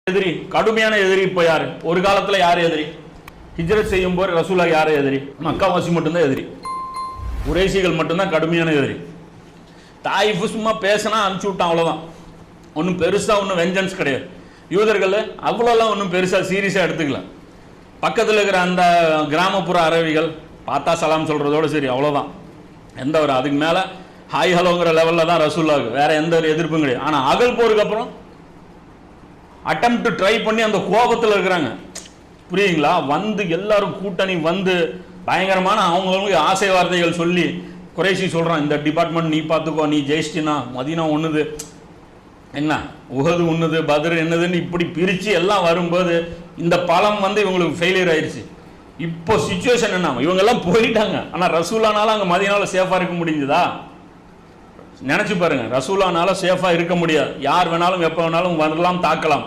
எதிரி, கடுமையான எதிரி இப்போ யாரு? ஒரு காலத்தில் யார் எதிரி? ஹிஜ்ரத் செய்யும் போது ரசூலா யார் எதிரி? மக்காவாசி மட்டும்தான் எதிரி, குறைஷிகள் மட்டும்தான் கடுமையான எதிரி. தாயிஃபு சும்மா பேசினா அனுப்பிச்சு விட்டான், அவ்வளோதான். ஒன்றும் பெருசாக ஒன்றும் வெஞ்சன்ஸ் கிடையாது. யூதர்கள் அவ்வளோலாம் ஒன்றும் பெருசாக சீரியஸாக எடுத்துக்கல. பக்கத்தில் இருக்கிற அந்த கிராமப்புற அரபிகள் பார்த்தா சலாம் சொல்கிறதோடு சரி, அவ்வளோதான். எந்த ஒரு அதுக்கு மேலே ஹாய் ஹலோங்கிற லெவலில் தான் ரசூலாவுக்கு, வேற எந்த ஒரு எதிர்ப்பும் கிடையாது. ஆனால் அகல் போருக்கு அப்புறம் அட்டெம்ப்ட் ட்ரை பண்ணி அந்த கோபத்தில் இருக்கிறாங்க, புரியுங்களா? வந்து எல்லாரும் கூட்டணி வந்து பயங்கரமான அவங்களுக்கு ஆசை வார்த்தைகள் சொல்லி குறைஷி சொல்கிறான், இந்த டிபார்ட்மெண்ட் நீ பார்த்துக்கோ, நீ ஜெயிச்சினா மதீனா ஒன்றுது, என்ன உஹது ஒன்றுது, பத்ர் என்னதுன்னு இப்படி பிரித்து எல்லாம் வரும்போது இந்த பலம் வந்து இவங்களுக்கு ஃபெயிலியர் ஆயிடுச்சு. இப்போ சிச்சுவேஷன் என்ன? இவங்கெல்லாம் போயிட்டாங்க, ஆனால் ரசூலானால அங்கே மதீனாவில் சேஃபாக இருக்க முடிஞ்சுதா? நினச்சி பாருங்க, ரசூலானால சேஃபாக இருக்க முடியாது. யார் வேணாலும் எப்போ வேணாலும் வரலாம், தாக்கலாம்.